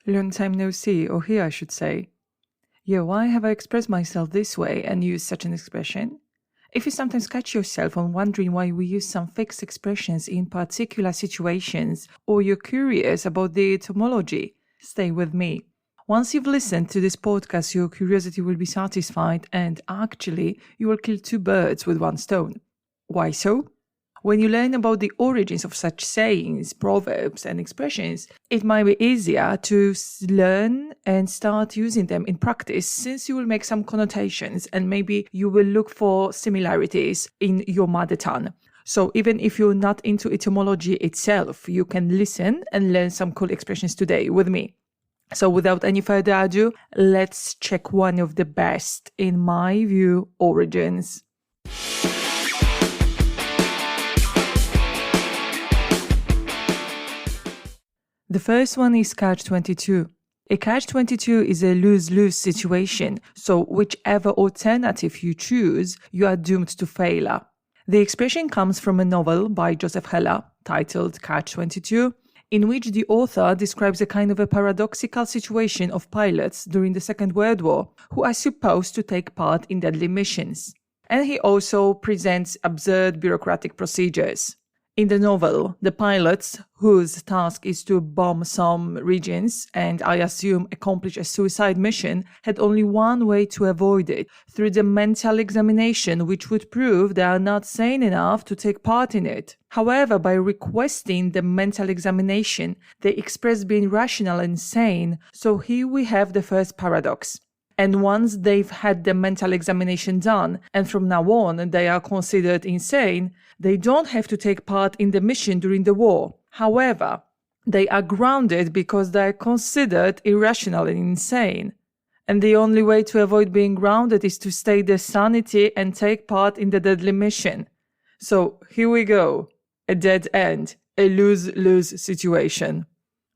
Long time no see, or hear, I should say. Yeah, why have I expressed myself this way and used such an expression? If you sometimes catch yourself on wondering why we use some fixed expressions in particular situations, or you're curious about the etymology, stay with me. Once you've listened to this podcast, your curiosity will be satisfied, and actually, you will kill two birds with one stone. Why so? When you learn about the origins of such sayings, proverbs, and expressions, it might be easier to learn and start using them in practice, since you will make some connotations and maybe you will look for similarities in your mother tongue. So even if you're not into etymology itself, you can listen and learn some cool expressions today with me. So without any further ado, let's check one of the best, in my view, origins. The first one is catch-22. A catch-22 is a lose-lose situation, so whichever alternative you choose, you are doomed to failure. The expression comes from a novel by Joseph Heller titled Catch-22, in which the author describes a kind of a paradoxical situation of pilots during the Second World War who are supposed to take part in deadly missions. And he also presents absurd bureaucratic procedures. In the novel, the pilots, whose task is to bomb some regions and I assume accomplish a suicide mission, had only one way to avoid it, through the mental examination, which would prove they are not sane enough to take part in it. However, by requesting the mental examination, they express being rational and sane, so here we have the first paradox. And once they've had the mental examination done, and from now on they are considered insane, they don't have to take part in the mission during the war. However, they are grounded because they are considered irrational and insane. And the only way to avoid being grounded is to stay their sanity and take part in the deadly mission. So here we go. A dead end. A lose-lose situation.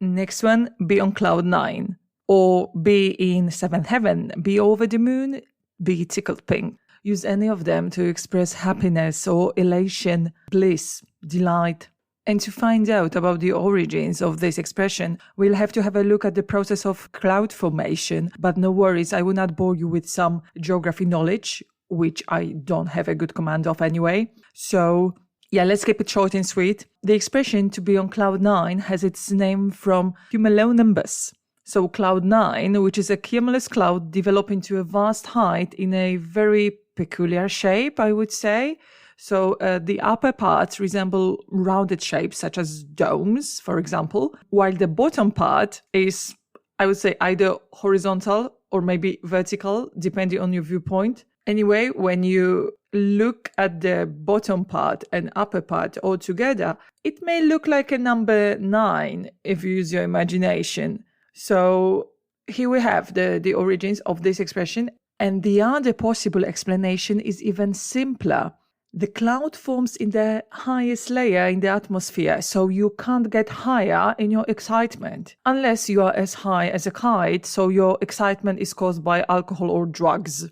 Next one, be on cloud 9. Or be in seventh heaven, be over the moon, be tickled pink. Use any of them to express happiness or elation, bliss, delight. And to find out about the origins of this expression, we'll have to have a look at the process of cloud formation. But no worries, I will not bore you with some geography knowledge, which I don't have a good command of anyway. So yeah, let's keep it short and sweet. The expression to be on cloud 9 has its name from cumulonimbus. So cloud 9, which is a cumulus cloud developing to a vast height in a very peculiar shape, I would say. So the upper parts resemble rounded shapes such as domes, for example, while the bottom part is, I would say, either horizontal or maybe vertical, depending on your viewpoint. Anyway, when you look at the bottom part and upper part all together, it may look like a number 9 if you use your imagination. So here we have the origins of this expression, and the other possible explanation is even simpler. The cloud forms in the highest layer in the atmosphere, so you can't get higher in your excitement, unless you are as high as a kite, so your excitement is caused by alcohol or drugs.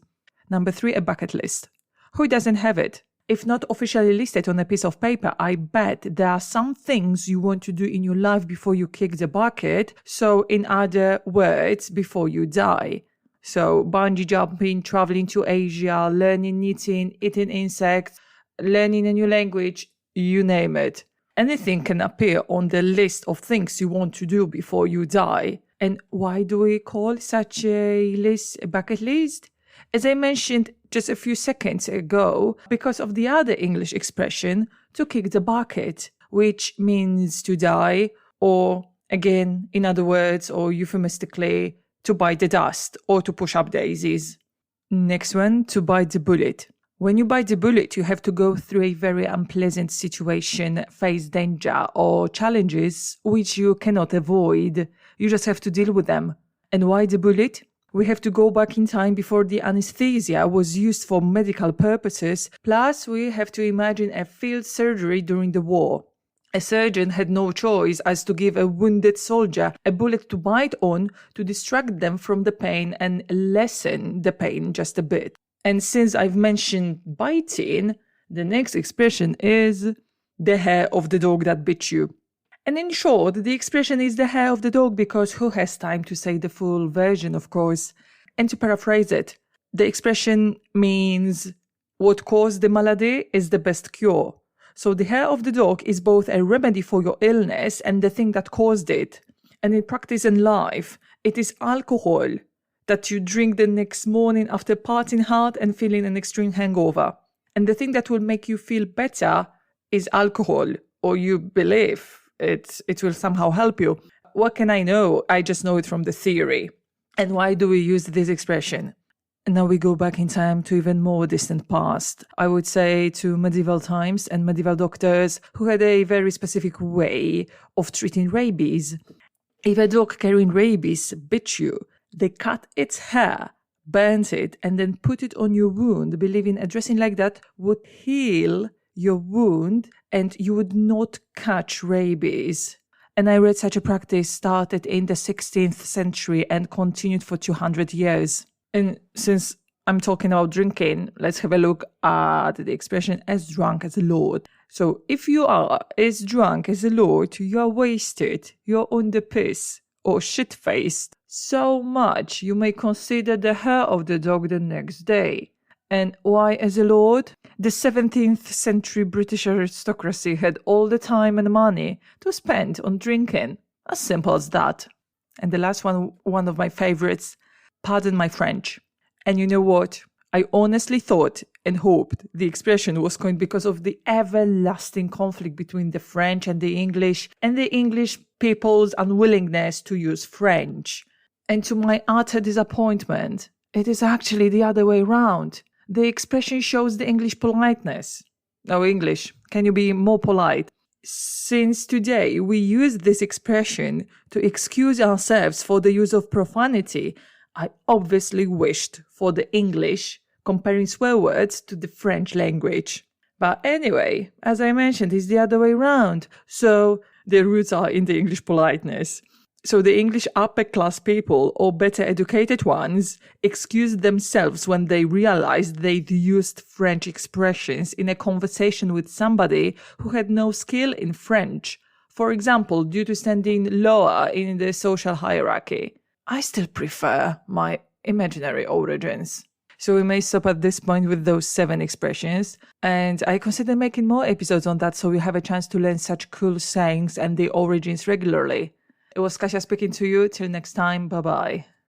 Number 3, a bucket list. Who doesn't have it? If not officially listed on a piece of paper, I bet there are some things you want to do in your life before you kick the bucket. So in other words, before you die. So bungee jumping, traveling to Asia, learning knitting, eating insects, learning a new language, you name it. Anything can appear on the list of things you want to do before you die. And why do we call such a list a bucket list? As I mentioned just a few seconds ago, because of the other English expression, to kick the bucket, which means to die, or again, in other words, or euphemistically, to bite the dust, or to push up daisies. Next one, to bite the bullet. When you bite the bullet, you have to go through a very unpleasant situation, face danger or challenges which you cannot avoid. You just have to deal with them. And why the bullet? We have to go back in time before the anesthesia was used for medical purposes, plus we have to imagine a field surgery during the war. A surgeon had no choice as to give a wounded soldier a bullet to bite on to distract them from the pain and lessen the pain just a bit. And since I've mentioned biting, the next expression is the hair of the dog that bit you. And in short, the expression is the hair of the dog because who has time to say the full version, of course? And to paraphrase it, the expression means what caused the malady is the best cure. So the hair of the dog is both a remedy for your illness and the thing that caused it. And in practice and life, it is alcohol that you drink the next morning after partying hard and feeling an extreme hangover. And the thing that will make you feel better is alcohol, or you believe it will somehow help you. What can I know? I just know it from the theory. And why do we use this expression? And now we go back in time to even more distant past. I would say to medieval times and medieval doctors who had a very specific way of treating rabies. If a dog carrying rabies bit you, they cut its hair, burnt it, and then put it on your wound, believing a dressing like that would heal your wound and you would not catch rabies. And I read such a practice started in the 16th century and continued for 200 years. And since I'm talking about drinking, let's have a look at the expression as drunk as a lord. So if you are as drunk as a lord, you are wasted, you're on the piss or shit-faced so much you may consider the hair of the dog the next day. And why as a lord? The 17th century British aristocracy had all the time and money to spend on drinking. As simple as that. And the last one of my favorites, pardon my French. And you know what? I honestly thought and hoped the expression was coined because of the everlasting conflict between the French and the English people's unwillingness to use French. And to my utter disappointment, it is actually the other way around. The expression shows the English politeness. Oh, English, can you be more polite? Since today we use this expression to excuse ourselves for the use of profanity, I obviously wished for the English comparing swear words to the French language. But anyway, as I mentioned, it's the other way around. So the roots are in the English politeness. So the English upper class people or better educated ones excuse themselves when they realized they'd used French expressions in a conversation with somebody who had no skill in French. For example, due to standing lower in the social hierarchy. I still prefer my imaginary origins. So we may stop at this point with those 7 expressions. And I consider making more episodes on that so we have a chance to learn such cool sayings and their origins regularly. It was Kasia speaking to you. Till next time. Bye-bye.